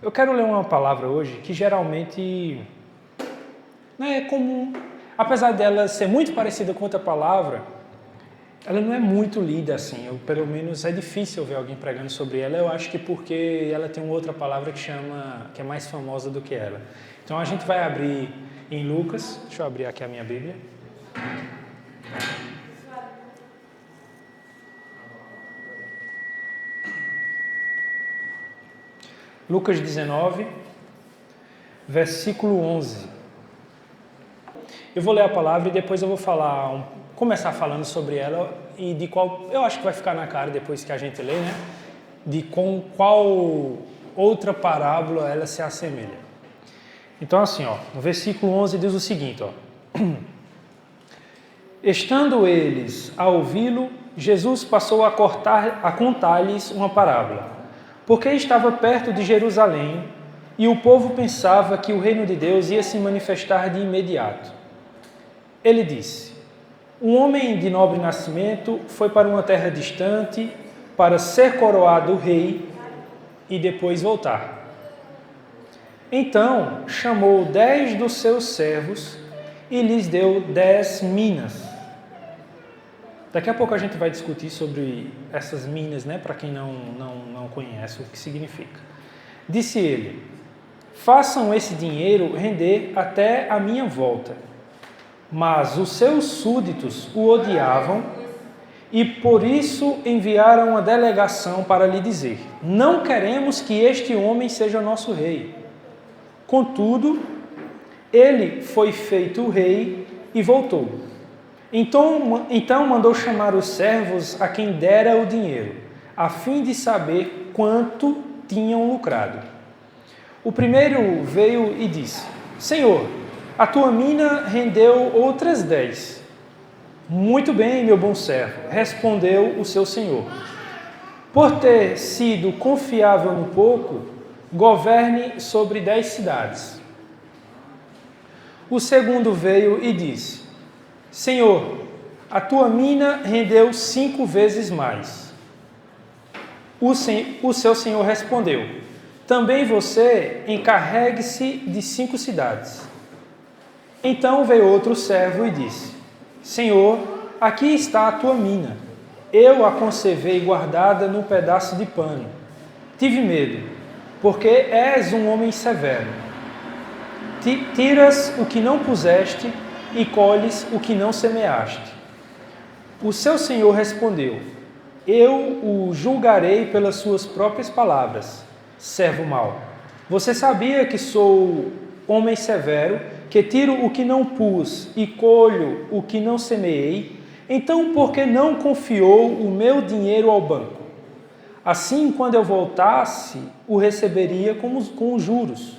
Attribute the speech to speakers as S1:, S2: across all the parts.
S1: Eu quero ler uma palavra hoje que geralmente não é comum. Apesar dela ser muito parecida com outra palavra, ela não é muito lida assim. Pelo menos é difícil ver alguém pregando sobre ela. Eu acho que porque ela tem uma outra palavra que é mais famosa do que ela. Então a gente vai abrir em Lucas. Deixa eu abrir aqui a minha Bíblia. Lucas 19, versículo 11. Eu vou ler a palavra e depois eu vou começar falando sobre ela e de qual, eu acho que vai ficar na cara depois que a gente lê, né? De com qual outra parábola ela se assemelha. Então assim, no versículo 11 diz o seguinte, Estando eles a ouvi-lo, Jesus passou a contar-lhes uma parábola. Porque estava perto de Jerusalém e o povo pensava que o reino de Deus ia se manifestar de imediato. Ele disse: Um homem de nobre nascimento foi para uma terra distante para ser coroado rei e depois voltar. Então chamou 10 dos seus servos e lhes deu 10 minas. Daqui a pouco a gente vai discutir sobre essas minas, né? Para quem não conhece o que significa. Disse ele: Façam esse dinheiro render até a minha volta. Mas os seus súditos o odiavam e por isso enviaram uma delegação para lhe dizer: Não queremos que este homem seja nosso rei. Contudo, ele foi feito rei e voltou. Então mandou chamar os servos a quem dera o dinheiro, a fim de saber quanto tinham lucrado. O primeiro veio e disse: Senhor, a tua mina rendeu outras 10. Muito bem, meu bom servo, respondeu o seu senhor. Por ter sido confiável no pouco, governe sobre 10 cidades. O segundo veio e disse: Senhor, a tua mina rendeu 5 vezes mais. O seu senhor respondeu: Também você encarregue-se de 5 cidades. Então veio outro servo e disse: Senhor, aqui está a tua mina. Eu a conservei guardada num pedaço de pano. Tive medo, porque és um homem severo. Tiras o que não puseste e colhes o que não semeaste. O seu senhor respondeu: Eu o julgarei pelas suas próprias palavras, servo mau. Você sabia que sou homem severo, que tiro o que não pus e colho o que não semeei? Então, por que não confiou o meu dinheiro ao banco? Assim, quando eu voltasse, o receberia com os juros.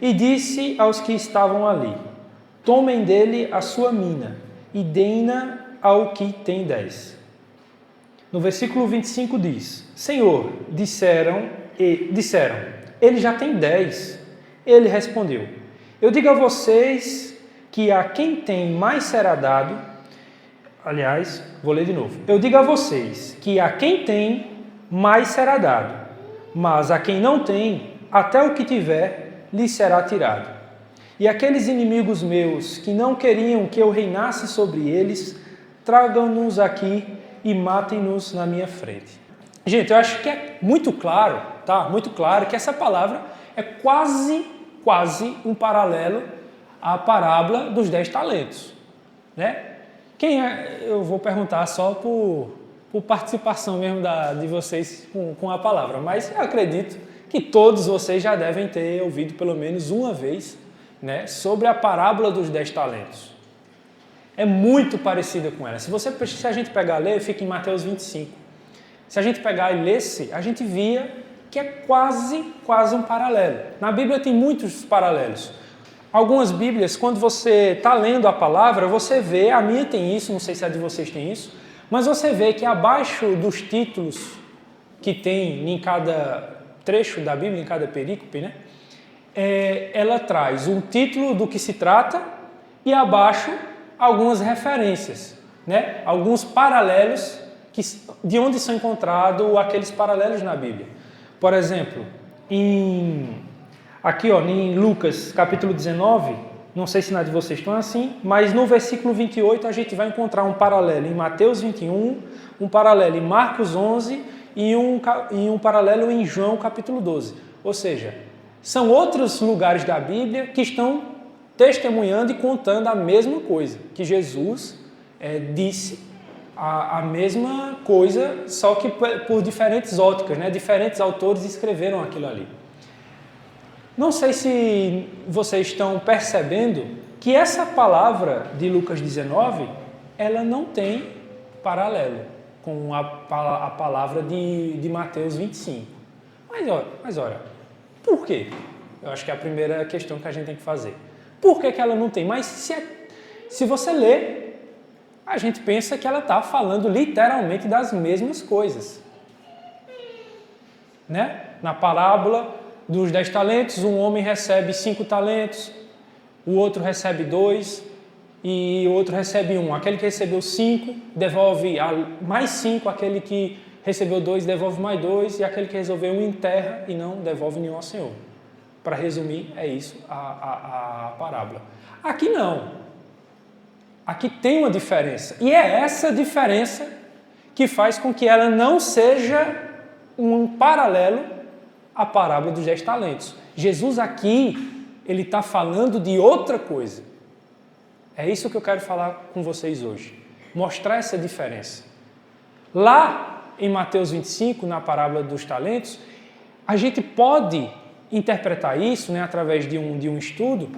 S1: E disse aos que estavam ali: Tomem dele a sua mina e deem-na ao que tem 10. No versículo 25 diz: Senhor, disseram, ele já tem 10. Ele respondeu: Eu digo a vocês que a quem tem mais será dado. Aliás, vou ler de novo. Eu digo a vocês que a quem tem mais será dado, mas a quem não tem, até o que tiver, lhe será tirado. E aqueles inimigos meus que não queriam que eu reinasse sobre eles, tragam-nos aqui e matem-nos na minha frente. Gente, eu acho que é muito claro, tá? Muito claro que essa palavra é quase um paralelo à parábola dos 10 talentos, né? Eu vou perguntar só por participação mesmo de vocês com a palavra, mas eu acredito que todos vocês já devem ter ouvido pelo menos uma vez, né, sobre a parábola dos 10 talentos. É muito parecida com ela. Se a gente pegar e ler, fica em Mateus 25. Se a gente pegar e lesse, a gente via que é quase um paralelo. Na Bíblia tem muitos paralelos. Algumas Bíblias, quando você está lendo a palavra, você vê, a minha tem isso, não sei se a de vocês tem isso, mas você vê que abaixo dos títulos que tem em cada trecho da Bíblia, em cada perícope, né? Ela traz um título do que se trata e abaixo algumas referências, né? Alguns paralelos de onde são encontrados aqueles paralelos na Bíblia. Por exemplo, Aqui, ó, em Lucas, capítulo 19, não sei se na de vocês estão assim, mas no versículo 28 a gente vai encontrar um paralelo em Mateus 21, um paralelo em Marcos 11 e um paralelo em João, capítulo 12. Ou seja, são outros lugares da Bíblia que estão testemunhando e contando a mesma coisa, que Jesus disse a mesma coisa, só que por diferentes óticas, né? Diferentes autores escreveram aquilo ali. Não sei se vocês estão percebendo que essa palavra de Lucas 19, ela não tem paralelo com a palavra de Mateus 25. Mas olha, por quê? Eu acho que é a primeira questão que a gente tem que fazer. Por que ela não tem? Mas se você ler, a gente pensa que ela está falando literalmente das mesmas coisas. Né? Na parábola dos 10 talentos, um homem recebe 5 talentos, o outro recebe 2 e o outro recebe 1. Aquele que recebeu 5 devolve mais 5, aquele que recebeu 2 devolve mais 2 e aquele que resolveu 1 enterra e não devolve nenhum ao Senhor. Para resumir, é isso a parábola. Aqui não. Aqui tem uma diferença. E é essa diferença que faz com que ela não seja um paralelo à parábola dos 10 talentos. Jesus aqui, ele está falando de outra coisa. É isso que eu quero falar com vocês hoje. Mostrar essa diferença. Lá em Mateus 25, na parábola dos talentos, a gente pode interpretar isso, né, através de um estudo,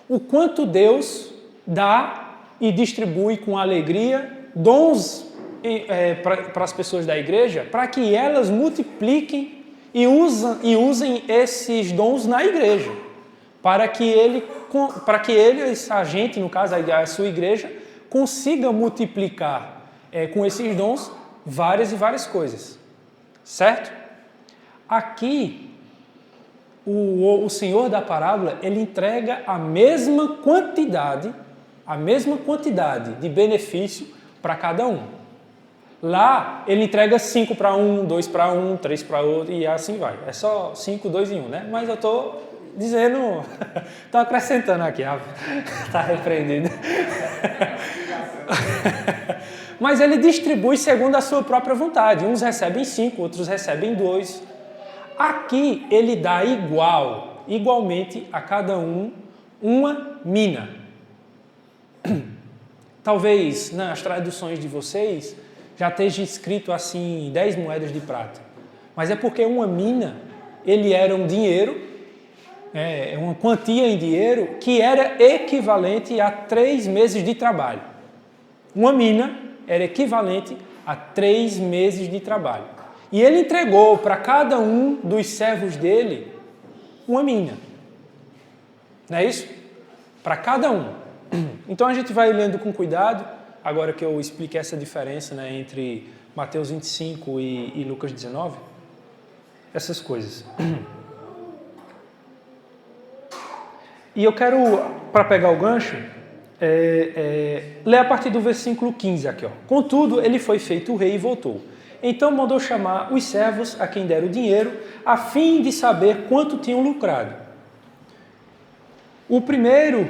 S1: o quanto Deus dá e distribui com alegria dons para as pessoas da igreja, para que elas multipliquem e usem esses dons na igreja, para que a gente, no caso a sua igreja, consiga multiplicar com esses dons várias e várias coisas, certo? Aqui, o Senhor da parábola, ele entrega a mesma quantidade de benefício para cada um. Lá, ele entrega 5 para um, 2 para um, 3 para outro e assim vai. É só 5, 2 e 1, né? Mas eu estou dizendo, estou acrescentando aqui, está repreendido. Mas ele distribui segundo a sua própria vontade. Uns recebem 5, outros recebem 2. Aqui ele dá igualmente a cada um uma mina. Talvez nas traduções de vocês já esteja escrito assim 10 moedas de prata. Mas é porque uma mina, ele era um dinheiro, uma quantia em dinheiro que era equivalente a 3 meses de trabalho. Uma mina era equivalente a 3 meses de trabalho. E ele entregou para cada um dos servos dele uma mina. Não é isso? Para cada um. Então a gente vai lendo com cuidado, agora que eu expliquei essa diferença, né, entre Mateus 25 e Lucas 19. Essas coisas. E eu quero, para pegar o gancho, ler a partir do versículo 15 aqui. Ó. Contudo, ele foi feito rei e voltou. Então mandou chamar os servos a quem deram o dinheiro, a fim de saber quanto tinham lucrado. O primeiro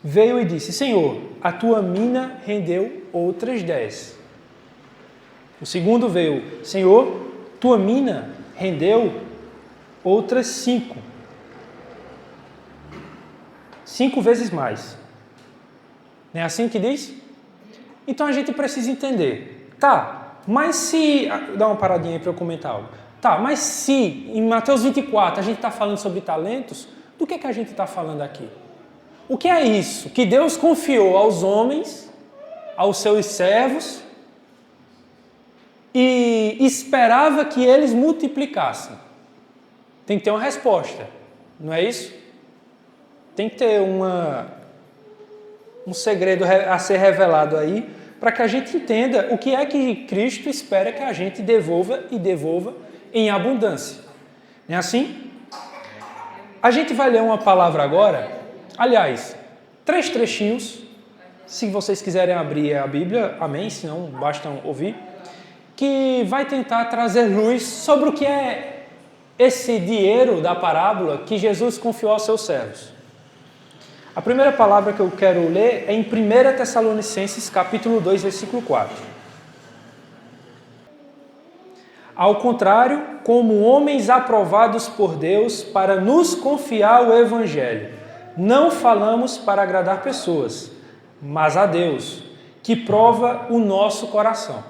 S1: veio e disse: Senhor, a tua mina rendeu outras 10. O segundo veio: Senhor, tua mina rendeu outras 5. 5 vezes mais. Não é assim que diz? Então a gente precisa entender. Tá. Mas se... Dá uma paradinha aí para eu comentar algo. Tá, mas se em Mateus 24 a gente está falando sobre talentos, do que a gente está falando aqui? O que é isso? Que Deus confiou aos homens, aos seus servos, e esperava que eles multiplicassem. Tem que ter uma resposta, não é isso? Tem que ter um segredo a ser revelado aí, para que a gente entenda o que é que Cristo espera que a gente devolva e devolva em abundância. Não é assim? A gente vai ler uma palavra agora, aliás, 3 trechinhos, se vocês quiserem abrir a Bíblia, amém, senão basta ouvir, que vai tentar trazer luz sobre o que é esse dinheiro da parábola que Jesus confiou aos seus servos. A primeira palavra que eu quero ler é em 1 Tessalonicenses, capítulo 2, versículo 4. Ao contrário, como homens aprovados por Deus para nos confiar o Evangelho, não falamos para agradar pessoas, mas a Deus, que prova o nosso coração.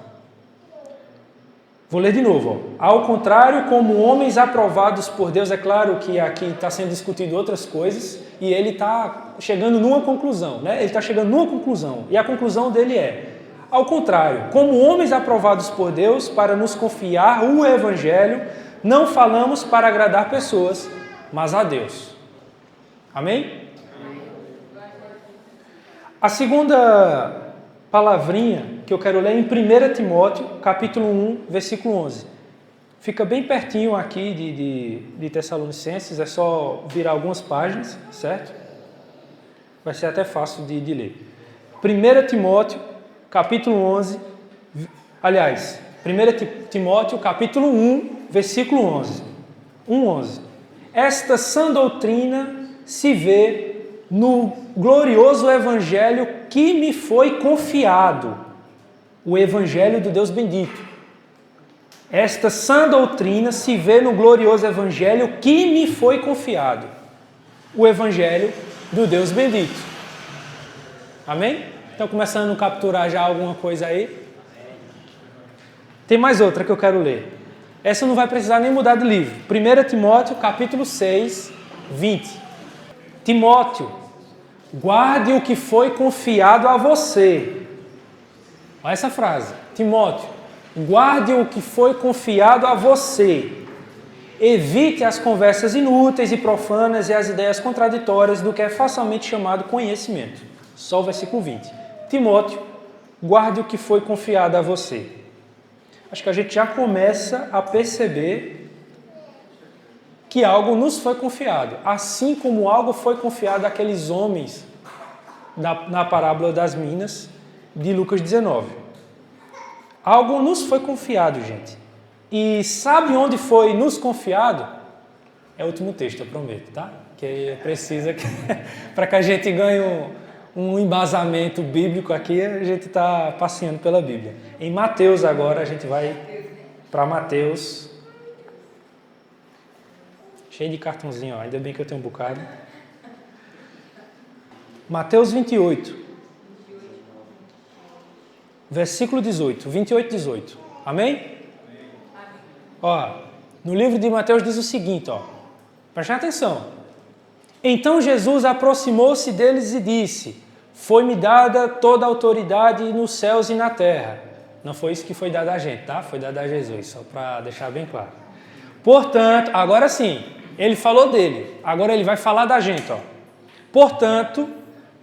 S1: Vou ler de novo. Ao contrário, como homens aprovados por Deus, é claro que aqui está sendo discutido outras coisas e ele está chegando numa conclusão, né? Ele está chegando numa conclusão e a conclusão dele é: ao contrário, como homens aprovados por Deus para nos confiar o Evangelho, não falamos para agradar pessoas, mas a Deus. Amém? A segunda palavrinha que eu quero ler em 1 Timóteo, capítulo 1, versículo 11. Fica bem pertinho aqui de Tessalonicenses, é só virar algumas páginas, certo? Vai ser até fácil de ler. 1 Timóteo, capítulo 11, aliás, 1 Timóteo, capítulo 1, versículo 11. 1:11. Esta sã doutrina se vê no glorioso Evangelho que me foi confiado, o Evangelho do Deus bendito. Esta sã doutrina se vê no glorioso Evangelho que me foi confiado, o Evangelho do Deus bendito. Amém? Estão começando a capturar já alguma coisa aí? Tem mais outra que eu quero ler. Essa não vai precisar nem mudar de livro. 1 Timóteo, capítulo 6, 20. Timóteo, guarde o que foi confiado a você. Olha essa frase. Timóteo, guarde o que foi confiado a você. Evite as conversas inúteis e profanas e as ideias contraditórias do que é facilmente chamado conhecimento. Só o versículo 20. Timóteo, guarde o que foi confiado a você. Acho que a gente já começa a perceber que algo nos foi confiado, assim como algo foi confiado àqueles homens na parábola das minas de Lucas 19. Algo nos foi confiado, gente. E sabe onde foi nos confiado? É o último texto, eu prometo, tá? Que precisa, para que a gente ganhe um embasamento bíblico aqui, a gente está passeando pela Bíblia. Em Mateus agora, a gente vai para Mateus. Cheio de cartãozinho, ó. Ainda bem que eu tenho um bocado. Mateus 28. Versículo 18. 28, 18. Amém? Ó, no livro de Mateus diz o seguinte, ó. Preste atenção. Então Jesus aproximou-se deles e disse: foi-me dada toda a autoridade nos céus e na terra. Não foi isso que foi dado a gente, tá? Foi dado a Jesus, só para deixar bem claro. Portanto, agora sim, ele falou dele, agora ele vai falar da gente, ó. Portanto,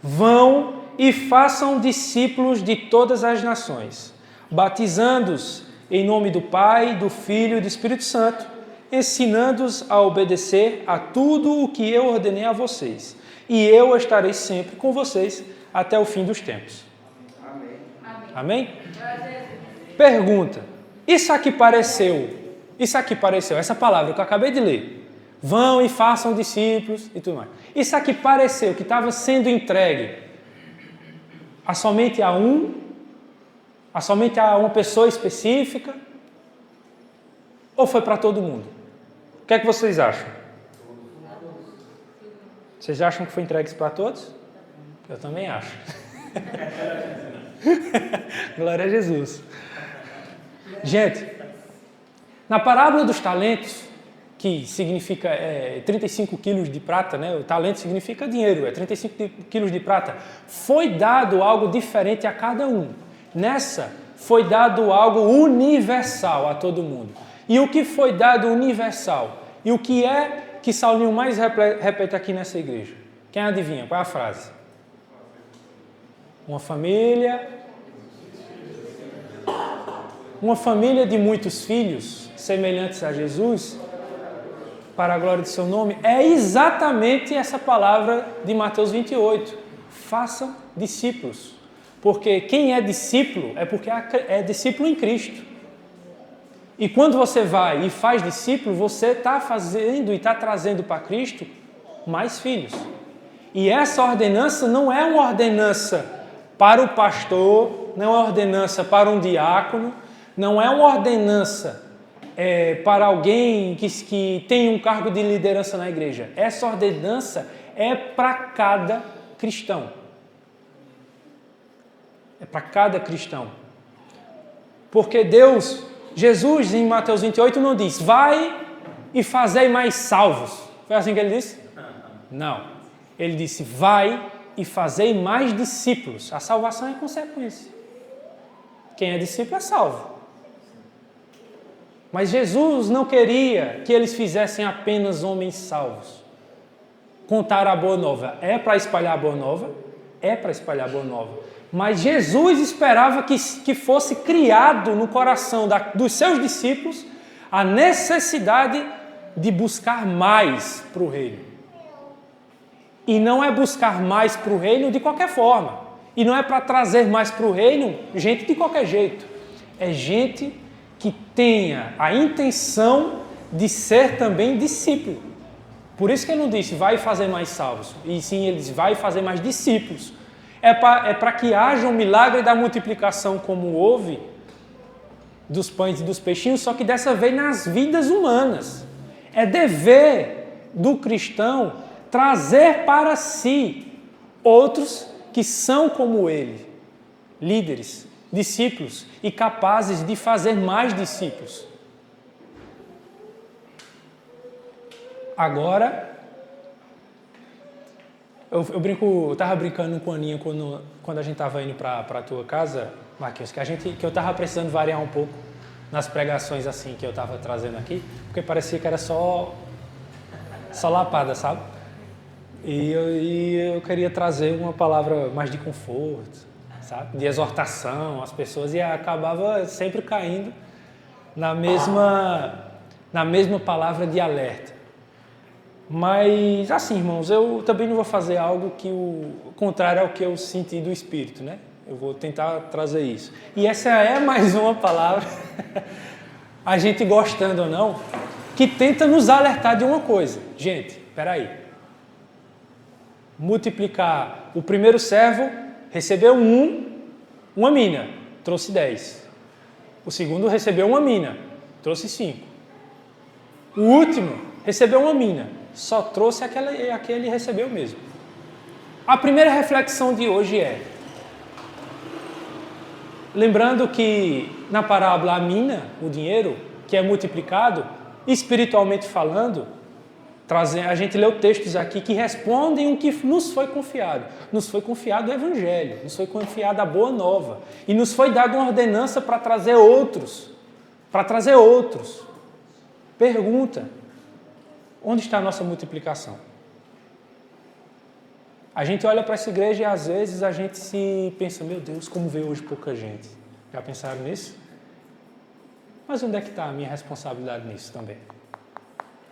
S1: vão e façam discípulos de todas as nações, batizando-os em nome do Pai, do Filho e do Espírito Santo, ensinando-os a obedecer a tudo o que eu ordenei a vocês. E eu estarei sempre com vocês até o fim dos tempos. Amém? Amém? Pergunta. Isso aqui pareceu, essa palavra que eu acabei de ler, vão e façam discípulos e tudo mais. Isso aqui pareceu que estava sendo entregue a somente a uma pessoa específica, ou foi para todo mundo? O que é que vocês acham? Vocês acham que foi entregue para todos? Eu também acho. Glória a Jesus. Gente, na parábola dos talentos, que significa 35 quilos de prata, né? O talento significa dinheiro, 35 quilos de prata. Foi dado algo diferente a cada um. Nessa, foi dado algo universal a todo mundo. E o que foi dado universal? E o que é que Saulinho mais repete aqui nessa igreja? Quem adivinha? Qual é a frase? Uma família de muitos filhos, semelhantes a Jesus, para a glória do seu nome, é exatamente essa palavra de Mateus 28. Façam discípulos. Porque quem é discípulo é porque é discípulo em Cristo. E quando você vai e faz discípulo, você está fazendo e está trazendo para Cristo mais filhos. E essa ordenança não é uma ordenança para o pastor, não é uma ordenança para um diácono, não é uma ordenança para alguém que tem um cargo de liderança na igreja. Essa ordenança é para cada cristão. É para cada cristão. Porque Jesus em Mateus 28 não diz, vai e fazei mais salvos. Foi assim que ele disse? Não. Ele disse, vai e fazei mais discípulos. A salvação é consequência. Quem é discípulo é salvo. Mas Jesus não queria que eles fizessem apenas homens salvos. Contar a boa nova. É para espalhar a boa nova? É para espalhar a boa nova. Mas Jesus esperava que fosse criado no coração dos seus discípulos a necessidade de buscar mais para o reino. E não é buscar mais para o reino de qualquer forma. E não é para trazer mais para o reino gente de qualquer jeito. É gente que tenha a intenção de ser também discípulo. Por isso que ele não disse, vai fazer mais salvos. E sim, ele diz, vai fazer mais discípulos. É para que haja um milagre da multiplicação como houve dos pães e dos peixinhos, só que dessa vez nas vidas humanas. É dever do cristão trazer para si outros que são como ele, líderes, discípulos e capazes de fazer mais discípulos. Agora, eu estava brincando com a Aninha quando a gente estava indo para a tua casa, Marquinhos, que eu estava precisando variar um pouco nas pregações assim que eu estava trazendo aqui, porque parecia que era só lapada, sabe? E eu queria trazer uma palavra mais de conforto, sabe? De exortação às pessoas, e acabava sempre caindo na mesma palavra de alerta. Mas, assim, irmãos, eu também não vou fazer algo que o contrário ao que eu senti do Espírito, né? Eu vou tentar trazer isso. E essa é mais uma palavra, a gente gostando ou não, que tenta nos alertar de uma coisa. Gente, peraí. Multiplicar. O primeiro servo recebeu uma mina, trouxe 10. O segundo recebeu uma mina, trouxe 5. O último recebeu uma mina, só trouxe aquele recebeu mesmo. A primeira reflexão de hoje é, lembrando que na parábola a mina, o dinheiro, que é multiplicado, espiritualmente falando, a gente leu textos aqui que respondem o que nos foi confiado. Nos foi confiado o Evangelho, nos foi confiado a Boa Nova. E nos foi dada uma ordenança para trazer outros. Pergunta, onde está a nossa multiplicação? A gente olha para essa igreja e às vezes a gente se pensa, meu Deus, como veio hoje pouca gente. Já pensaram nisso? Mas onde é que está a minha responsabilidade nisso também?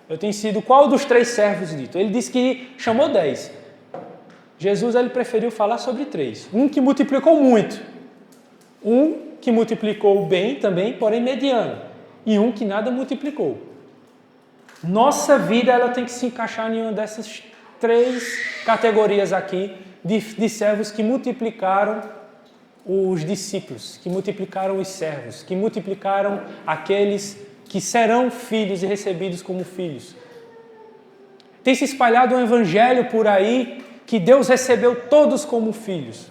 S1: Eu tenho sido qual dos 3 servos dito? Ele disse que chamou 10. Jesus ele preferiu falar sobre 3. Um que multiplicou muito. Um que multiplicou bem também, porém mediano. E um que nada multiplicou. Nossa vida ela tem que se encaixar em uma dessas 3 categorias aqui de servos que multiplicaram os discípulos, que multiplicaram os servos, que multiplicaram aqueles que serão filhos e recebidos como filhos. Tem se espalhado um evangelho por aí que Deus recebeu todos como filhos.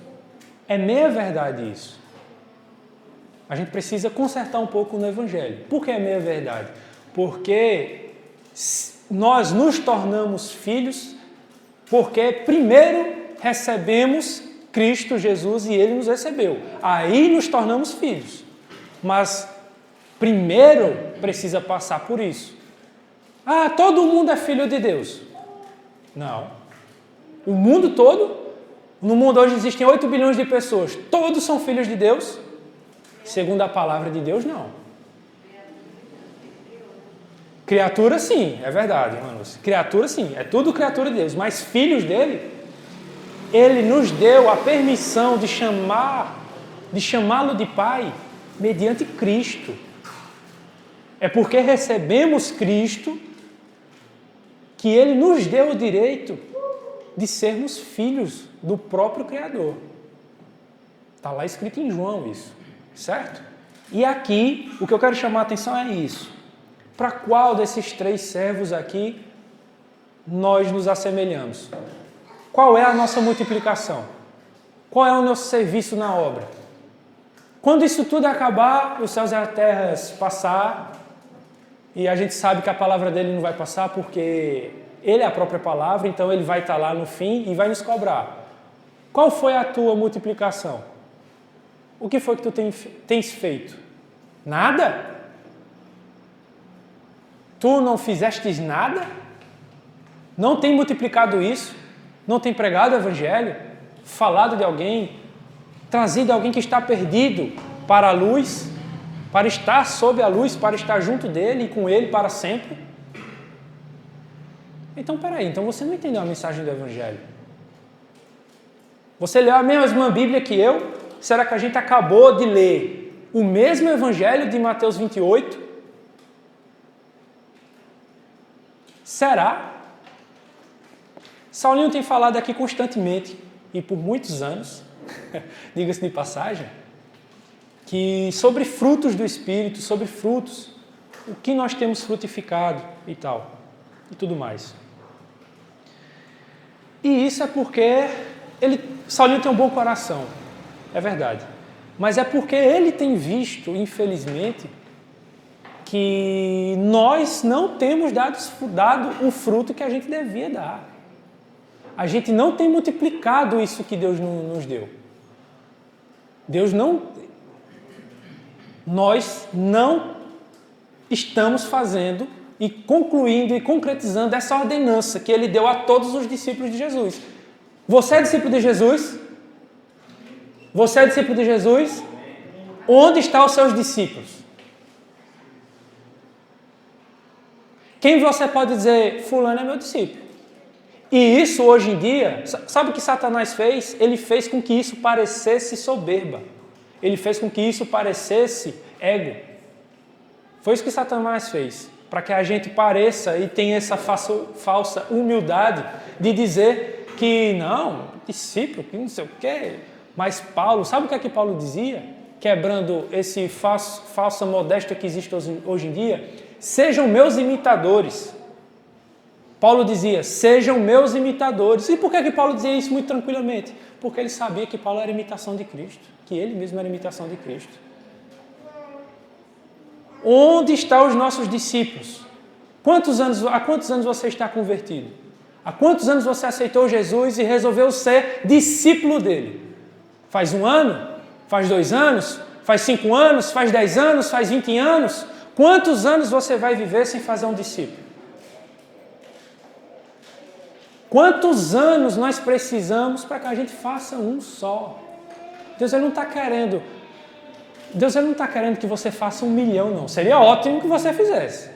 S1: É meia verdade isso. A gente precisa consertar um pouco no evangelho. Por que é meia verdade? Porque nós nos tornamos filhos porque primeiro recebemos Cristo Jesus e Ele nos recebeu. Aí nos tornamos filhos. Mas primeiro precisa passar por isso. Ah, todo mundo é filho de Deus. Não. O mundo todo, no mundo hoje existem 8 bilhões de pessoas. Todos são filhos de Deus? Segundo a palavra de Deus, não. Criatura sim, é verdade, irmãos. Criatura sim, é tudo criatura de Deus. Mas filhos dele, Ele nos deu a permissão de chamá-lo de Pai mediante Cristo. É porque recebemos Cristo que Ele nos deu o direito de sermos filhos do próprio Criador. Está lá escrito em João isso, certo? E aqui, o que eu quero chamar a atenção é isso. Para qual desses 3 servos aqui nós nos assemelhamos? Qual é a nossa multiplicação? Qual é o nosso serviço na obra? Quando isso tudo acabar, os céus e a terra passar, e a gente sabe que a palavra dele não vai passar porque ele é a própria palavra, então ele vai estar lá no fim e vai nos cobrar. Qual foi a tua multiplicação? O que foi que tu tens feito? Nada? Tu não fizestes nada? Não tem multiplicado isso? Não tem pregado o evangelho? Falado de alguém? Trazido alguém que está perdido para a luz? Para estar sob a luz? Para estar junto dele e com ele para sempre? Então, peraí. Então você não entendeu a mensagem do evangelho. Você leu a mesma Bíblia que eu? Será que a gente acabou de ler o mesmo evangelho de Mateus 28? Será? Saulinho tem falado aqui constantemente, e por muitos anos, diga-se de passagem, que sobre frutos do Espírito, sobre frutos, o que nós temos frutificado e tal, e tudo mais. E isso é porque Saulinho tem um bom coração, é verdade. Mas é porque ele tem visto, infelizmente, que nós não temos dado o fruto que a gente devia dar. A gente não tem multiplicado isso que Deus nos deu. Nós não estamos fazendo e concluindo e concretizando essa ordenança que ele deu a todos os discípulos de Jesus. Você é discípulo de Jesus? Você é discípulo de Jesus? Onde estão os seus discípulos? Quem você pode dizer, fulano é meu discípulo? E isso hoje em dia, sabe o que Satanás fez? Ele fez com que isso parecesse soberba. Ele fez com que isso parecesse ego. Foi isso que Satanás fez. Para que a gente pareça e tenha essa falsa humildade de dizer que não, discípulo, que não sei o quê. Mas Paulo, sabe o que é que Paulo dizia? Quebrando esse falsa modéstia que existe hoje em dia? Sejam meus imitadores. Paulo dizia, sejam meus imitadores. E por que Paulo dizia isso muito tranquilamente? Porque ele sabia que Paulo era imitação de Cristo, que ele mesmo era imitação de Cristo. Onde estão os nossos discípulos? Há quantos anos você está convertido? Há quantos anos você aceitou Jesus e resolveu ser discípulo dele? Faz 1 ano? Faz 2 anos? Faz 5 anos? Faz 10 anos? Faz 20 anos? Quantos anos você vai viver sem fazer um discípulo? Quantos anos nós precisamos para que a gente faça um só? Deus ele não está querendo que você faça 1 milhão, não. Seria ótimo que você fizesse.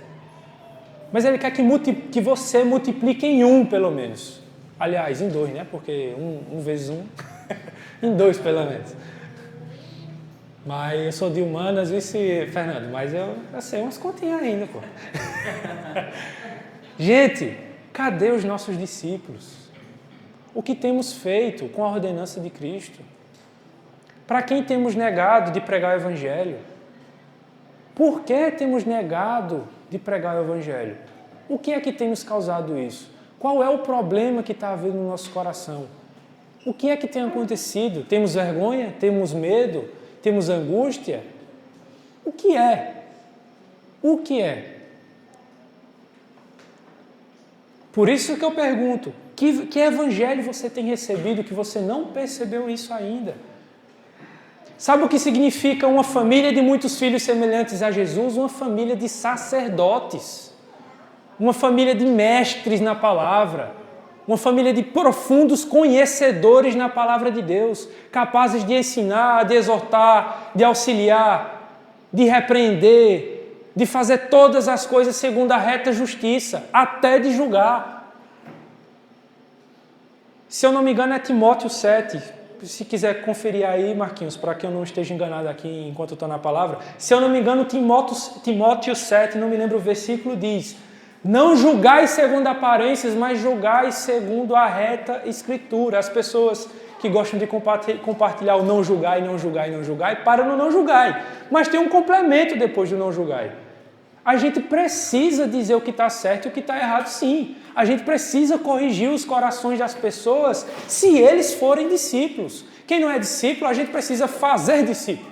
S1: Mas Ele quer que você multiplique em 1, pelo menos. Aliás, em 2, né? Porque 1 vezes 1, em 2, pelo menos. Mas eu sou de humanas, vice Fernando, mas eu sei umas continhas ainda, pô. Gente, cadê os nossos discípulos? O que temos feito com a ordenança de Cristo? Para quem temos negado de pregar o Evangelho? Por que temos negado de pregar o Evangelho? O que é que tem nos causado isso? Qual é o problema que está havendo no nosso coração? O que é que tem acontecido? Temos vergonha? Temos medo? Temos angústia? O que é? O que é? Por isso que eu pergunto, que evangelho você tem recebido que você não percebeu isso ainda? Sabe o que significa uma família de muitos filhos semelhantes a Jesus? Uma família de sacerdotes, uma família de mestres na palavra, uma família de profundos conhecedores na palavra de Deus, capazes de ensinar, de exortar, de auxiliar, de repreender, de fazer todas as coisas segundo a reta justiça, até de julgar. Se eu não me engano é Timóteo 7, se quiser conferir aí, Marquinhos, para que eu não esteja enganado aqui enquanto eu estou na palavra, se eu não me engano, Timóteo 7, não me lembro o versículo, diz: não julgai segundo aparências, mas julgai segundo a reta escritura. As pessoas que gostam de compartilhar o não julgai, não julgai, não julgai, param no não julgai. Mas tem um complemento depois do não julgai. A gente precisa dizer o que está certo e o que está errado, sim. A gente precisa corrigir os corações das pessoas se eles forem discípulos. Quem não é discípulo, a gente precisa fazer discípulo.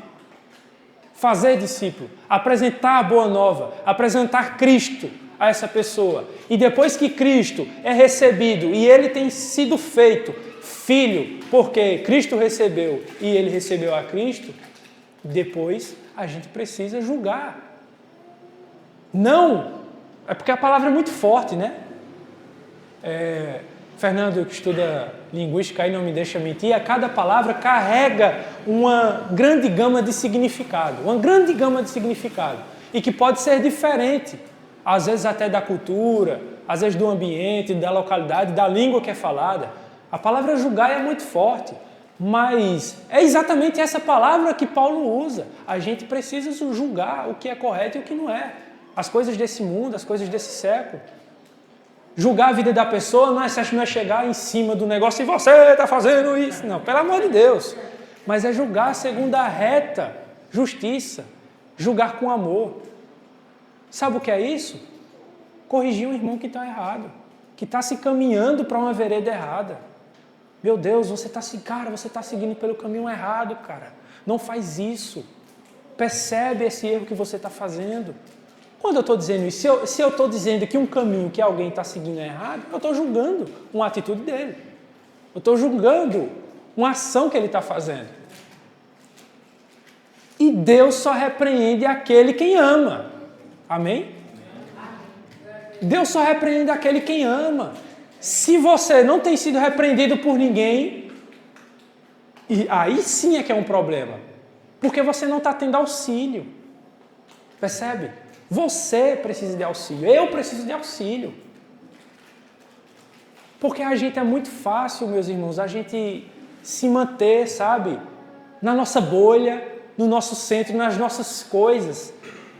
S1: Fazer discípulo. Apresentar a boa nova. Apresentar Cristo a essa pessoa. E depois que Cristo é recebido e ele tem sido feito filho, porque Cristo recebeu e ele recebeu a Cristo, depois a gente precisa julgar. Não, é porque a palavra é muito forte, né? Fernando, que estuda linguística, aí não me deixa mentir, a cada palavra carrega uma grande gama de significado, e que pode ser diferente, às vezes até da cultura, às vezes do ambiente, da localidade, da língua que é falada. A palavra julgar é muito forte, mas é exatamente essa palavra que Paulo usa. A gente precisa julgar o que é correto e o que não é. As coisas desse mundo, as coisas desse século. Julgar a vida da pessoa não é chegar em cima do negócio e você está fazendo isso. Não, pelo amor de Deus. Mas é julgar segundo a reta justiça. Julgar com amor. Sabe o que é isso? Corrigir um irmão que está errado. Que está se caminhando para uma vereda errada. Meu Deus, você está seguindo pelo caminho errado, cara. Não faz isso. Percebe esse erro que você está fazendo. Quando eu estou dizendo isso, se eu estou dizendo que um caminho que alguém está seguindo é errado, eu estou julgando uma atitude dele. Eu estou julgando uma ação que ele está fazendo. E Deus só repreende aquele quem ama. Amém? Deus só repreende aquele quem ama. Se você não tem sido repreendido por ninguém, e aí sim é que é um problema. Porque você não está tendo auxílio. Percebe? Você precisa de auxílio, eu preciso de auxílio. Porque a gente é muito fácil, meus irmãos, a gente se manter, sabe, na nossa bolha, no nosso centro, nas nossas coisas.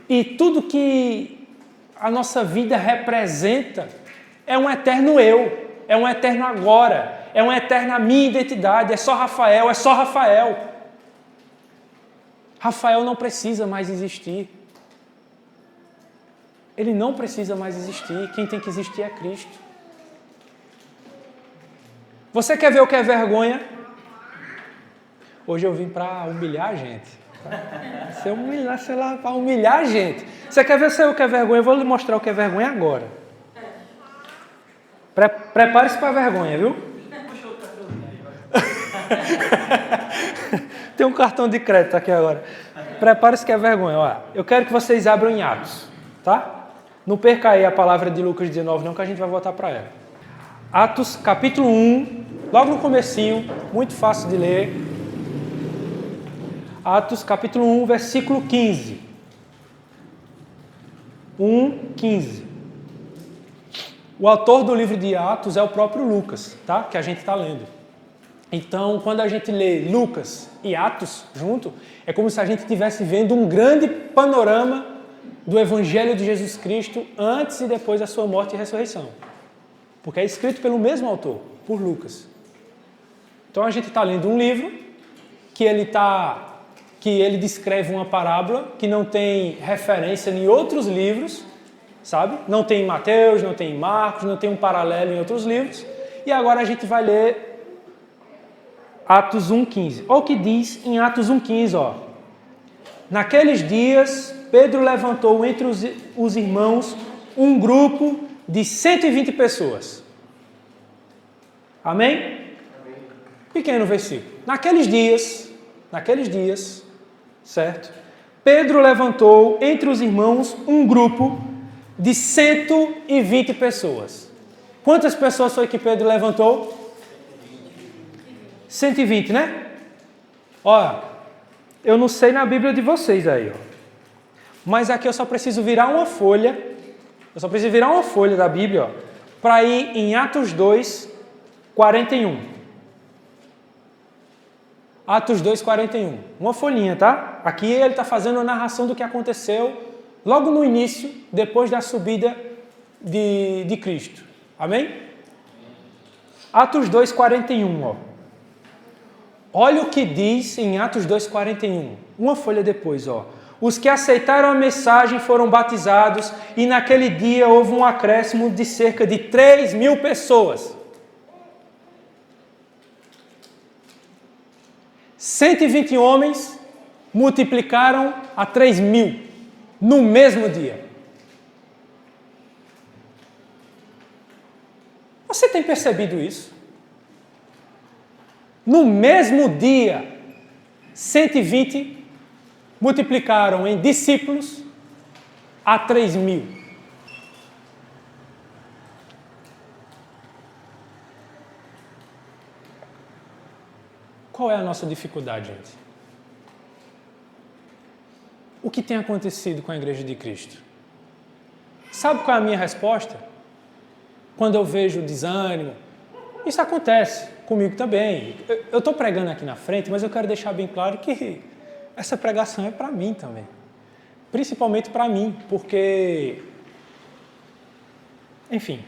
S1: E tudo que a nossa vida representa é um eterno eu, é um eterno agora, é uma eterna minha identidade, é só Rafael, é só Rafael. Rafael não precisa mais existir. Ele não precisa mais existir. Quem tem que existir é Cristo. Você quer ver o que é vergonha? Hoje eu vim para humilhar a gente. Se eu humilhar, sei lá, para humilhar a gente. Você quer ver o que é vergonha? Eu vou lhe mostrar o que é vergonha agora. Prepare-se para a vergonha, viu? Tem um cartão de crédito aqui agora. Prepare-se que é vergonha. Ó. Eu quero que vocês abram em Atos, tá? Não perca aí a palavra de Lucas 19 não, que a gente vai voltar para ela. Atos capítulo 1, logo no comecinho, muito fácil de ler. Atos capítulo 1, versículo 15. 1:15. O autor do livro de Atos é o próprio Lucas, tá? Que a gente está lendo. Então, quando a gente lê Lucas e Atos junto, é como se a gente estivesse vendo um grande panorama do Evangelho de Jesus Cristo antes e depois da sua morte e ressurreição. Porque é escrito pelo mesmo autor, por Lucas. Então a gente está lendo um livro que ele descreve uma parábola que não tem referência em outros livros, sabe? Não tem em Mateus, não tem em Marcos, não tem um paralelo em outros livros. E agora a gente vai ler Atos 1:15. Olha o que diz em Atos 1:15, ó. Naqueles dias, Pedro levantou entre os irmãos um grupo de 120 pessoas. Amém? Pequeno versículo. Naqueles dias, certo? Pedro levantou entre os irmãos um grupo de 120 pessoas. Quantas pessoas foi que Pedro levantou? 120, né? Ó, eu não sei na Bíblia de vocês aí, ó. Mas aqui eu só preciso virar uma folha. Eu só preciso virar uma folha da Bíblia, ó, para ir em Atos 2, 41. Atos 2:41. Uma folhinha, tá? Aqui ele está fazendo a narração do que aconteceu logo no início, depois da subida de Cristo. Amém? Atos 2:41, ó. Olha o que diz em Atos 2:41. Uma folha depois, ó. Os que aceitaram a mensagem foram batizados e naquele dia houve um acréscimo de cerca de 3.000 pessoas. 120 homens multiplicaram a 3.000 no mesmo dia. Você tem percebido isso? No mesmo dia, 120 multiplicaram em discípulos a 3.000. Qual é a nossa dificuldade, gente? O que tem acontecido com a Igreja de Cristo? Sabe qual é a minha resposta? Quando eu vejo desânimo, isso acontece comigo também. Eu estou pregando aqui na frente, mas eu quero deixar bem claro que essa pregação é para mim também. Principalmente para mim, porque, enfim,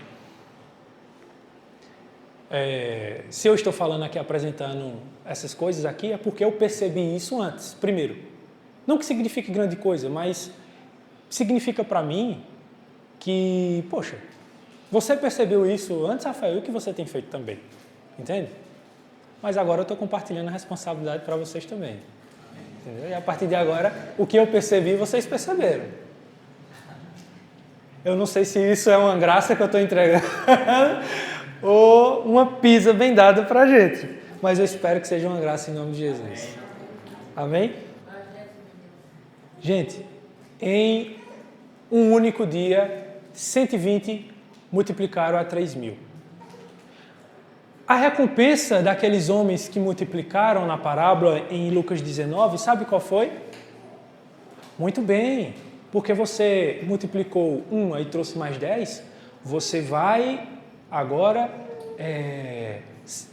S1: se eu estou falando aqui, apresentando essas coisas aqui, é porque eu percebi isso antes, primeiro. Não que signifique grande coisa, mas significa para mim que, poxa, você percebeu isso antes, Rafael, e o que você tem feito também, entende? Mas agora eu estou compartilhando a responsabilidade para vocês também. Entendeu? E a partir de agora, o que eu percebi, vocês perceberam. Eu não sei se isso é uma graça que eu estou entregando ou uma pizza bem dada para a gente. Mas eu espero que seja uma graça em nome de Jesus. Amém? Gente, em um único dia, 120 multiplicaram a 3.000. A recompensa daqueles homens que multiplicaram na parábola em Lucas 19, sabe qual foi? Muito bem, porque você multiplicou 1 e trouxe mais 10, você vai agora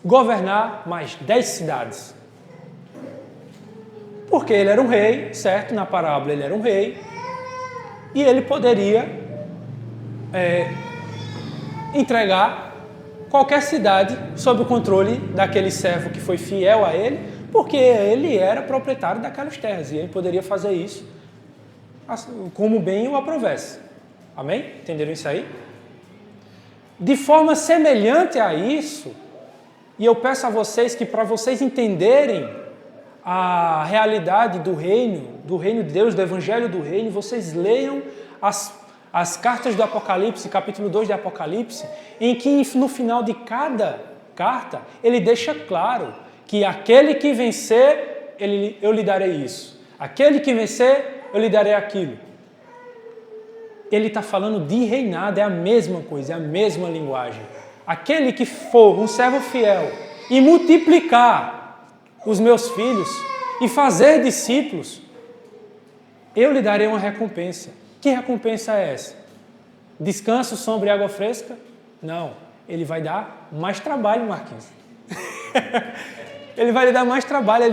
S1: governar mais 10 cidades. Porque ele era um rei, certo? Na parábola ele era um rei, e ele poderia entregar qualquer cidade sob o controle daquele servo que foi fiel a ele, porque ele era proprietário daquelas terras e ele poderia fazer isso como bem o aprovesse. Amém? Entenderam isso aí? De forma semelhante a isso, e eu peço a vocês que, para vocês entenderem a realidade do reino de Deus, do evangelho do reino, vocês leiam as cartas do Apocalipse, capítulo 2 de Apocalipse, em que no final de cada carta, ele deixa claro que aquele que vencer, eu lhe darei isso. Aquele que vencer, eu lhe darei aquilo. Ele está falando de reinado, é a mesma coisa, é a mesma linguagem. Aquele que for um servo fiel e multiplicar os meus filhos e fazer discípulos, eu lhe darei uma recompensa. Que recompensa é essa? Descanso, sombra e água fresca? Não. Ele vai dar mais trabalho, Marquinhos. Ele vai lhe dar mais trabalho.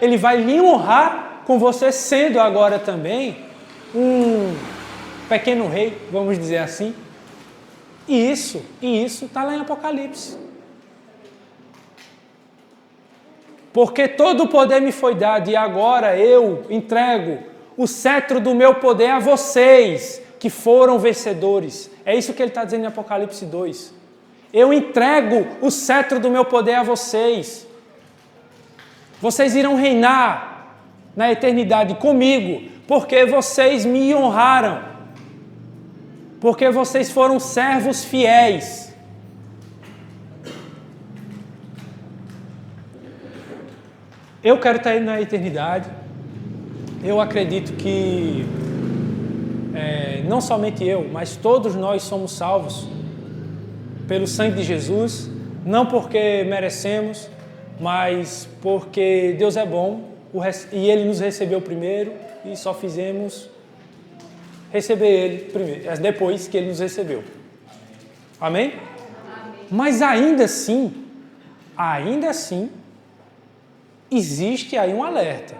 S1: Ele vai lhe honrar com você sendo agora também um pequeno rei, vamos dizer assim. E isso está lá em Apocalipse. Porque todo o poder me foi dado e agora eu entrego o cetro do meu poder a vocês que foram vencedores. É isso que ele está dizendo em Apocalipse 2. Eu entrego o cetro do meu poder a vocês. Vocês irão reinar na eternidade comigo, porque vocês me honraram. Porque vocês foram servos fiéis. Eu quero estar na eternidade. Eu acredito que não somente eu, mas todos nós somos salvos pelo sangue de Jesus, não porque merecemos, mas porque Deus é bom e Ele nos recebeu primeiro e só fizemos receber Ele primeiro, depois que Ele nos recebeu. Amém? Amém. Mas ainda assim, existe aí um alerta.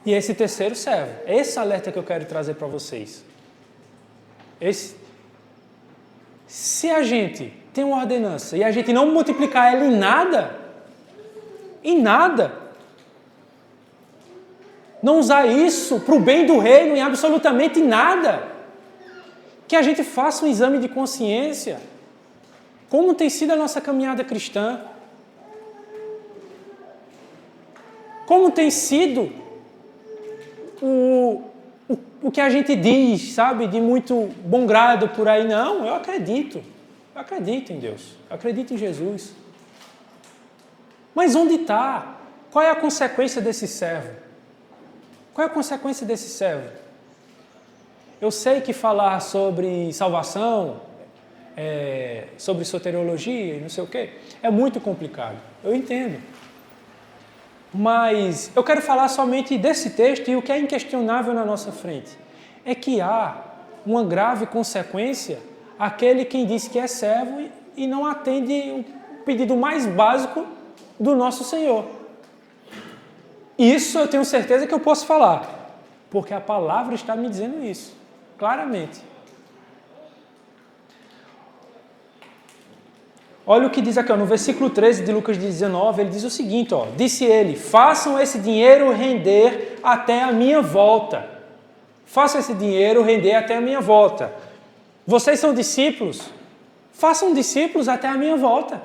S1: E esse terceiro servo, é esse alerta que eu quero trazer para vocês. Se a gente tem uma ordenança e a gente não multiplicar ela em nada, não usar isso para o bem do reino em absolutamente nada, que a gente faça um exame de consciência. Como tem sido a nossa caminhada cristã? Como tem sido o que a gente diz, sabe, de muito bom grado por aí? Não, eu acredito em Deus, eu acredito em Jesus. Mas onde está? Qual é a consequência desse servo? Qual é a consequência desse servo? Eu sei que falar sobre salvação, sobre soteriologia e não sei o quê, é muito complicado, eu entendo. Mas eu quero falar somente desse texto e o que é inquestionável na nossa frente é que há uma grave consequência àquele quem diz que é servo e não atende o pedido mais básico do nosso Senhor. Isso eu tenho certeza que eu posso falar, porque a palavra está me dizendo isso, claramente. Olha o que diz aqui, no versículo 13 de Lucas 19, ele diz o seguinte, disse ele, façam esse dinheiro render até a minha volta. Façam esse dinheiro render até a minha volta. Vocês são discípulos? Façam discípulos até a minha volta.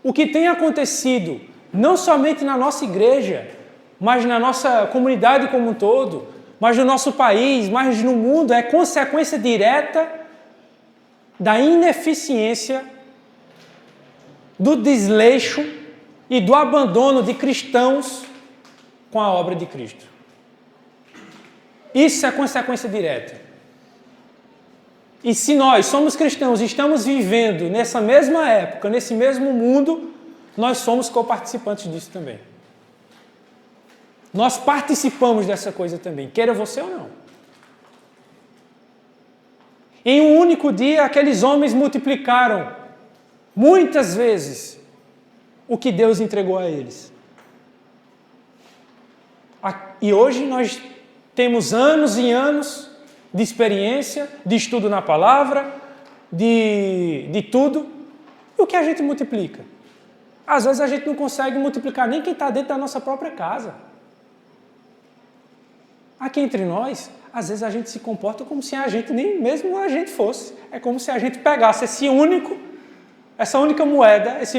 S1: O que tem acontecido, não somente na nossa igreja, mas na nossa comunidade como um todo, mas no nosso país, mas no mundo, é consequência direta da ineficiência, do desleixo e do abandono de cristãos com a obra de Cristo. Isso é consequência direta. E se nós somos cristãos e estamos vivendo nessa mesma época, nesse mesmo mundo, nós somos coparticipantes disso também. Nós participamos dessa coisa também, queira você ou não. Em um único dia, aqueles homens multiplicaram muitas vezes o que Deus entregou a eles. E hoje nós temos anos e anos de experiência, de estudo na palavra, de tudo. E o que a gente multiplica? Às vezes a gente não consegue multiplicar nem quem está dentro da nossa própria casa. Aqui entre nós, às vezes a gente se comporta como se a gente, nem mesmo a gente fosse. É como se a gente pegasse essa única moeda, essa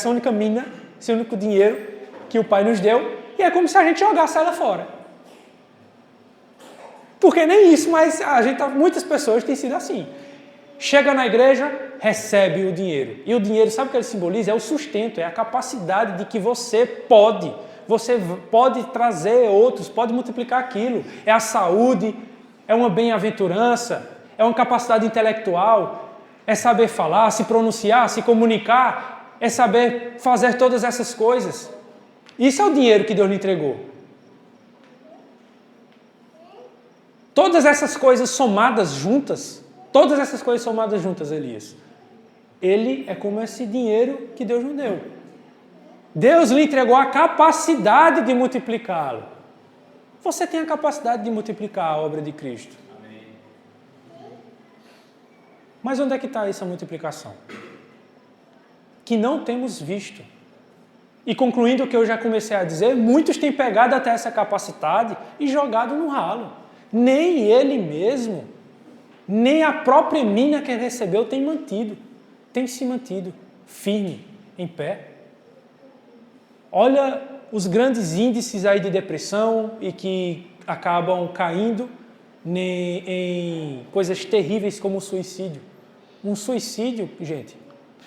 S1: única mina, esse único dinheiro que o Pai nos deu, e é como se a gente jogasse ela fora. Porque nem isso, mas muitas pessoas têm sido assim. Chega na igreja, recebe o dinheiro. E o dinheiro, sabe o que ele simboliza? É o sustento, é a capacidade de que você pode trazer outros, pode multiplicar aquilo. É a saúde, é uma bem-aventurança, é uma capacidade intelectual, é saber falar, se pronunciar, se comunicar, é saber fazer todas essas coisas. Isso é o dinheiro que Deus lhe entregou. Todas essas coisas somadas juntas, Elias, ele é como esse dinheiro que Deus nos deu. Deus lhe entregou a capacidade de multiplicá-lo. Você tem a capacidade de multiplicar a obra de Cristo. Amém. Mas onde é que está essa multiplicação? Que não temos visto. E concluindo o que eu já comecei a dizer, muitos têm pegado até essa capacidade e jogado no ralo. Nem ele mesmo, nem a própria mina que ele recebeu tem se mantido firme, em pé. Olha os grandes índices aí de depressão e que acabam caindo em coisas terríveis como o suicídio. Um suicídio, gente,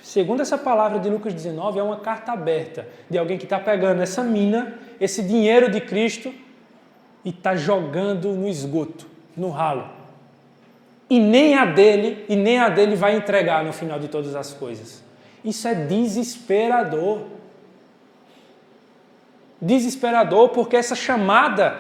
S1: segundo essa palavra de Lucas 19, é uma carta aberta de alguém que está pegando essa mina, esse dinheiro de Cristo, e está jogando no esgoto, no ralo. E nem a dele vai entregar no final de todas as coisas. Isso é desesperador. Desesperador, porque essa chamada,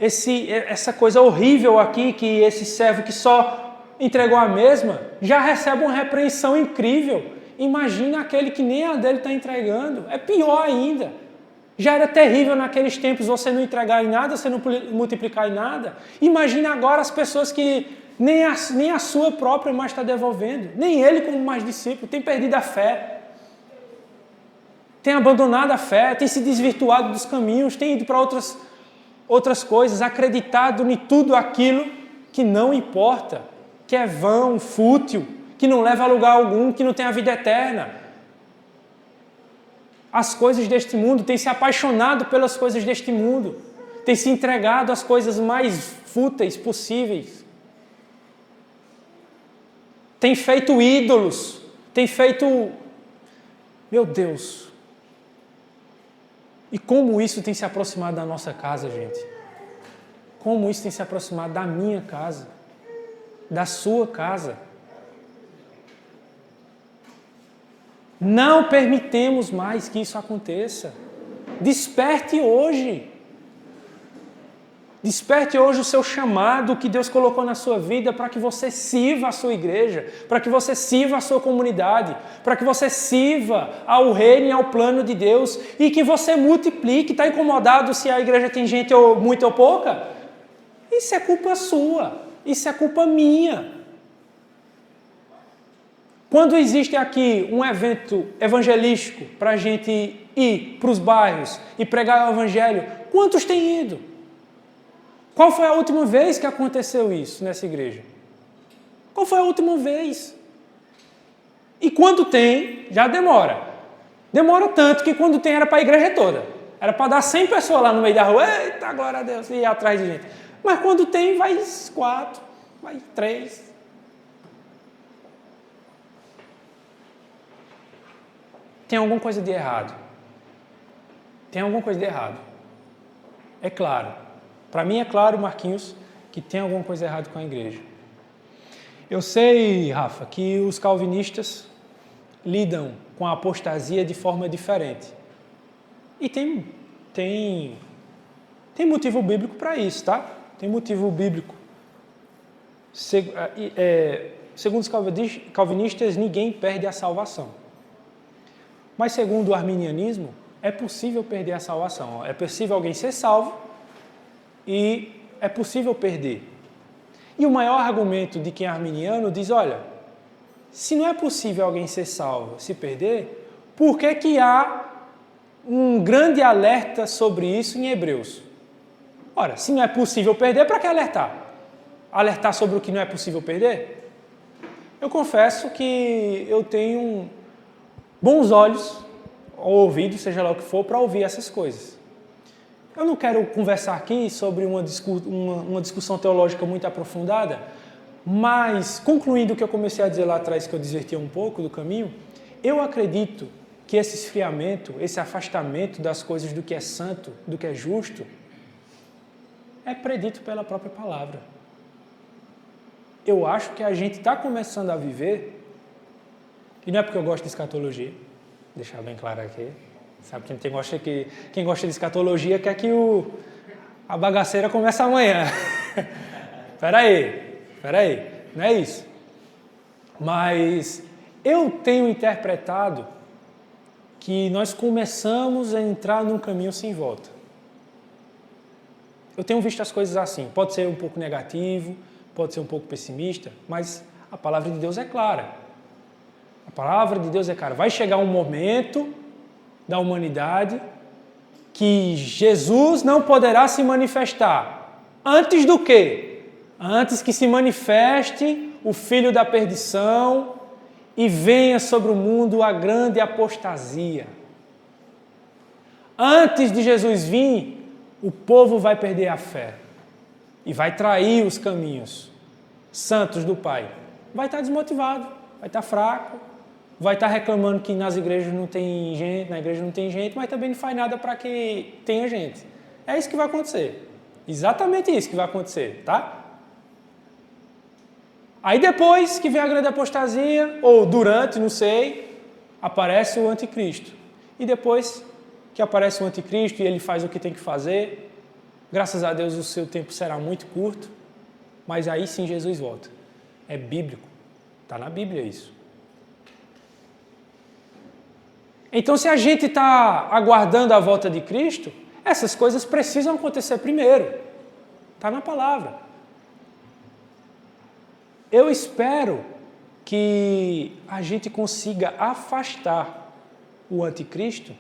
S1: essa coisa horrível aqui, que esse servo que só entregou a mesma, já recebe uma repreensão incrível. Imagina aquele que nem a dele está entregando. É pior ainda. Já era terrível naqueles tempos você não entregar em nada, você não multiplicar em nada. Imagina agora as pessoas que nem a sua própria mais está devolvendo. Nem ele como mais discípulo. Tem perdido a fé. Tem abandonado a fé. Tem se desvirtuado dos caminhos. Tem ido para outras coisas. Acreditado em tudo aquilo que não importa. Que é vão, fútil. Que não leva a lugar algum. Que não tem a vida eterna. As coisas deste mundo, tem se apaixonado pelas coisas deste mundo, tem se entregado às coisas mais fúteis possíveis, tem feito ídolos, tem feito... Meu Deus! E como isso tem se aproximado da nossa casa, gente? Como isso tem se aproximado da minha casa, da sua casa? Não permitemos mais que isso aconteça. Desperte hoje. Desperte hoje o seu chamado que Deus colocou na sua vida para que você sirva a sua igreja, para que você sirva a sua comunidade, para que você sirva ao reino e ao plano de Deus e que você multiplique. Está incomodado se a igreja tem gente ou muita ou pouca? Isso é culpa sua. Isso é culpa minha. Quando existe aqui um evento evangelístico para a gente ir para os bairros e pregar o evangelho, quantos têm ido? Qual foi a última vez que aconteceu isso nessa igreja? Qual foi a última vez? E quando tem, já demora. Demora tanto que quando tem era para a igreja toda. Era para dar 100 pessoas lá no meio da rua. Eita, glória a Deus, e ir atrás de gente. Mas quando tem, vai 4, vai 3. Tem alguma coisa de errado. Tem alguma coisa de errado. É claro. Para mim é claro, Marquinhos, que tem alguma coisa errada com a igreja. Eu sei, Rafa, que os calvinistas lidam com a apostasia de forma diferente. E tem motivo bíblico para isso, tá? Tem motivo bíblico. Segundo os calvinistas, ninguém perde a salvação. Mas segundo o arminianismo, é possível perder a salvação. É possível alguém ser salvo e é possível perder. E o maior argumento de quem é arminiano diz, olha, se não é possível alguém ser salvo, se perder, por que há um grande alerta sobre isso em Hebreus? Ora, se não é possível perder, para que alertar? Alertar sobre o que não é possível perder? Eu confesso que eu tenho bons olhos ou ouvidos, seja lá o que for, para ouvir essas coisas. Eu não quero conversar aqui sobre uma discussão teológica muito aprofundada, mas, concluindo o que eu comecei a dizer lá atrás, que eu desverti um pouco do caminho, eu acredito que esse esfriamento, esse afastamento das coisas do que é santo, do que é justo, é predito pela própria palavra. Eu acho que a gente está começando a viver. E não é porque eu gosto de escatologia, deixar bem claro aqui. Sabe, quem gosta de escatologia quer que a bagaceira comece amanhã. Peraí, não é isso. Mas eu tenho interpretado que nós começamos a entrar num caminho sem volta. Eu tenho visto as coisas assim. Pode ser um pouco negativo, pode ser um pouco pessimista, mas a palavra de Deus é clara. A palavra de Deus é clara. Vai chegar um momento da humanidade que Jesus não poderá se manifestar. Antes do quê? Antes que se manifeste o filho da perdição e venha sobre o mundo a grande apostasia. Antes de Jesus vir, o povo vai perder a fé e vai trair os caminhos santos do Pai. Vai estar desmotivado, vai estar fraco, vai estar reclamando que nas igrejas não tem gente, na igreja não tem gente, mas também não faz nada para que tenha gente. É isso que vai acontecer. Exatamente isso que vai acontecer, tá? Aí depois que vem a grande apostasia, ou durante, não sei, aparece o anticristo. E depois que aparece o anticristo e ele faz o que tem que fazer, graças a Deus o seu tempo será muito curto, mas aí sim Jesus volta. É bíblico. Está na Bíblia isso. Então, se a gente está aguardando a volta de Cristo, essas coisas precisam acontecer primeiro. Está na palavra. Eu espero que a gente consiga afastar o anticristo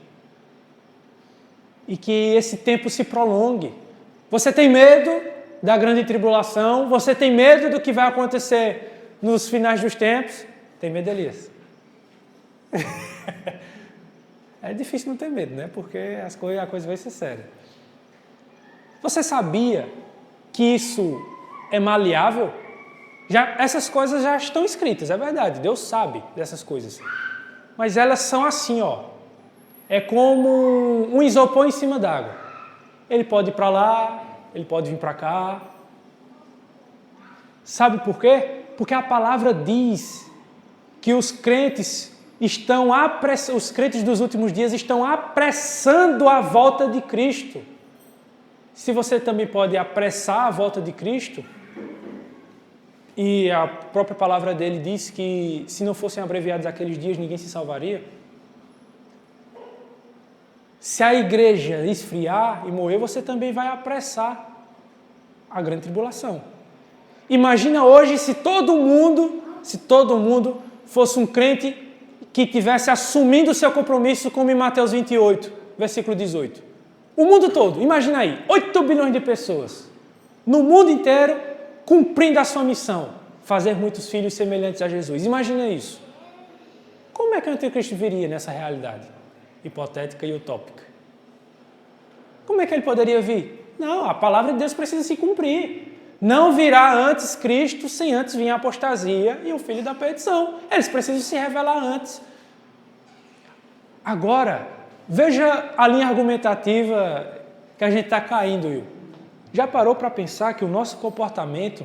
S1: e que esse tempo se prolongue. Você tem medo da grande tribulação? Você tem medo do que vai acontecer nos finais dos tempos? Tem medo, Elias? É difícil não ter medo, né? Porque a coisa vai ser séria. Você sabia que isso é maleável? Essas coisas já estão escritas, é verdade. Deus sabe dessas coisas. Mas elas são assim, ó. É como um isopor em cima d'água. Ele pode ir para lá, ele pode vir para cá. Sabe por quê? Porque a palavra diz que os crentes dos últimos dias estão apressando a volta de Cristo. Se você também pode apressar a volta de Cristo, e a própria palavra dele diz que se não fossem abreviados aqueles dias, ninguém se salvaria. Se a igreja esfriar e morrer, você também vai apressar a grande tribulação. Imagina hoje se todo mundo fosse um crente que tivesse assumindo o seu compromisso, como em Mateus 28, versículo 18. O mundo todo, imagina aí, 8 bilhões de pessoas, no mundo inteiro, cumprindo a sua missão, fazer muitos filhos semelhantes a Jesus. Imagina isso. Como é que o anticristo viria nessa realidade hipotética e utópica? Como é que ele poderia vir? Não, a palavra de Deus precisa se cumprir. Não virá antes Cristo sem antes vir a apostasia e o filho da perdição. Eles precisam se revelar antes. Agora, veja a linha argumentativa que a gente está caindo, Will. Já parou para pensar que o nosso comportamento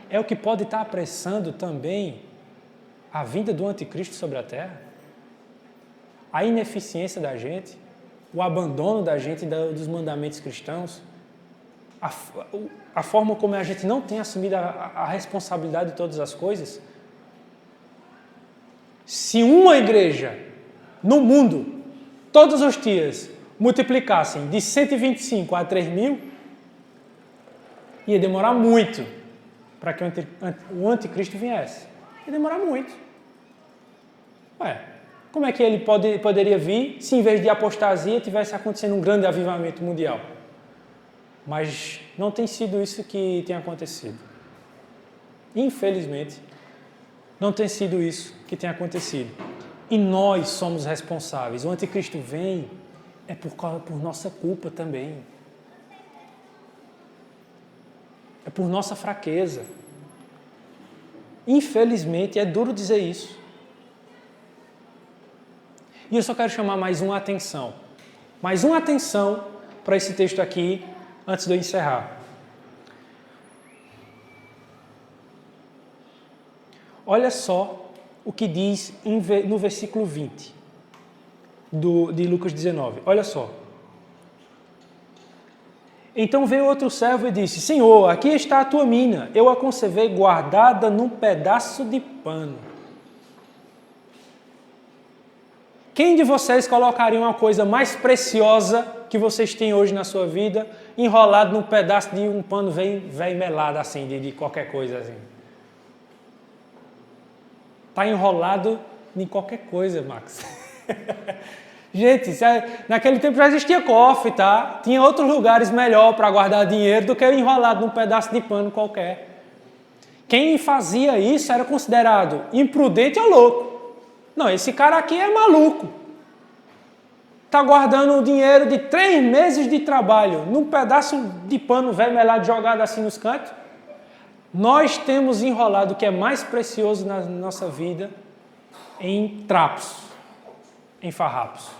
S1: é o que pode estar apressando também a vinda do anticristo sobre a terra? A ineficiência da gente, o abandono da gente dos mandamentos cristãos, a forma como a gente não tem assumido a responsabilidade de todas as coisas. Se uma igreja no mundo, todos os dias, multiplicassem de 125 a 3.000, ia demorar muito para que o anticristo viesse. Ia demorar muito. Como é que ele poderia vir se em vez de apostasia tivesse acontecendo um grande avivamento mundial? Mas não tem sido isso que tem acontecido. Infelizmente, não tem sido isso que tem acontecido. E nós somos responsáveis. O anticristo vem por nossa culpa também. É por nossa fraqueza. Infelizmente, é duro dizer isso. E eu só quero chamar mais uma atenção. Mais uma atenção para esse texto aqui, antes de eu encerrar. Olha só o que diz no versículo 20 de Lucas 19. Olha só. Então veio outro servo e disse: Senhor, aqui está a tua mina. Eu a conservei guardada num pedaço de pano. Quem de vocês colocaria uma coisa mais preciosa que vocês têm hoje na sua vida enrolado num pedaço de um pano velho melado assim, de qualquer coisa assim? Está enrolado em qualquer coisa, Max. Gente, naquele tempo já existia cofre, tá? Tinha outros lugares melhor para guardar dinheiro do que enrolado num pedaço de pano qualquer. Quem fazia isso era considerado imprudente ou louco. Não, esse cara aqui é maluco. Está guardando o dinheiro de 3 meses de trabalho num pedaço de pano velho melado jogado assim nos cantos. Nós temos enrolado o que é mais precioso na nossa vida em trapos, em farrapos.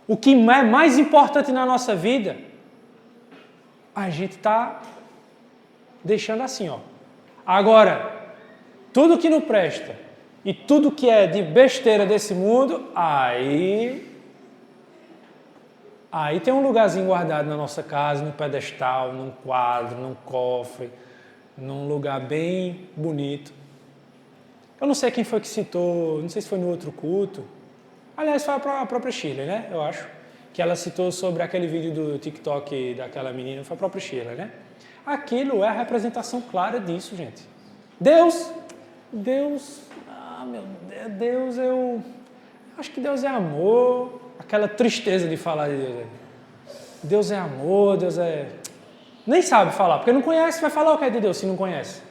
S1: O que é mais importante na nossa vida, a gente está deixando assim, ó. Agora, tudo que não presta e tudo que é de besteira desse mundo, aí tem um lugarzinho guardado na nossa casa, num pedestal, num quadro, num cofre, num lugar bem bonito. Eu não sei quem foi que citou, não sei se foi no outro culto. Aliás, foi a própria Sheila, né? Eu acho. Que ela citou sobre aquele vídeo do TikTok daquela menina, foi a própria Sheila, né? Aquilo é a representação clara disso, gente. Deus, meu Deus, eu acho que Deus é amor, aquela tristeza de falar de Deus. Deus é amor, Deus é... Nem sabe falar, porque não conhece, vai falar o que é de Deus se não conhece.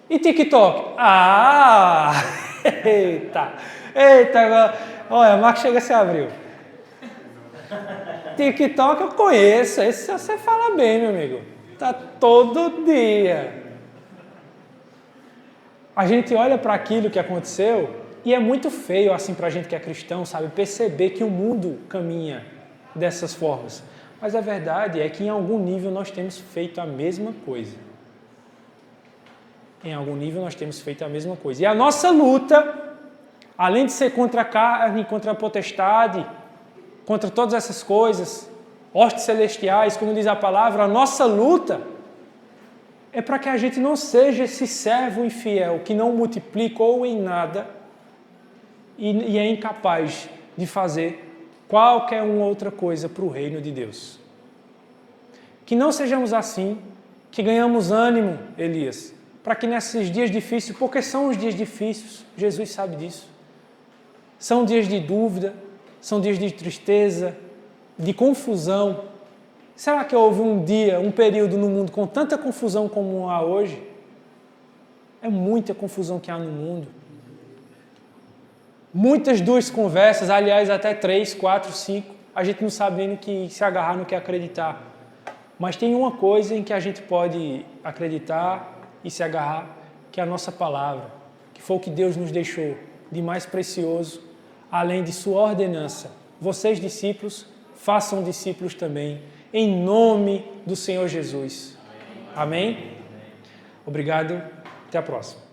S1: E TikTok? Eita, agora... Olha, a marca chega se abriu. TikTok eu conheço, esse você fala bem, meu amigo. Tá todo dia. A gente olha para aquilo que aconteceu e é muito feio assim para a gente que é cristão, sabe, perceber que o mundo caminha dessas formas. Mas a verdade é que em algum nível nós temos feito a mesma coisa. Em algum nível nós temos feito a mesma coisa. E a nossa luta, além de ser contra a carne, contra a potestade, contra todas essas coisas, hostes celestiais, como diz a palavra, a nossa luta é para que a gente não seja esse servo infiel que não multiplica ou em nada e é incapaz de fazer qualquer uma outra coisa para o reino de Deus. Que não sejamos assim, que ganhamos ânimo, Elias, para que nesses dias difíceis, porque são os dias difíceis, Jesus sabe disso, são dias de dúvida, são dias de tristeza, de confusão. Será que houve um dia, um período no mundo com tanta confusão como há hoje? É muita confusão que há no mundo. Muitas duas conversas, aliás, até 3, 4, 5. A gente não sabe nem no que se agarrar, no que acreditar. Mas tem uma coisa em que a gente pode acreditar e se agarrar, que é a nossa palavra, que foi o que Deus nos deixou de mais precioso, além de sua ordenança. Vocês, discípulos, façam discípulos também, em nome do Senhor Jesus. Amém? Obrigado. Até a próxima.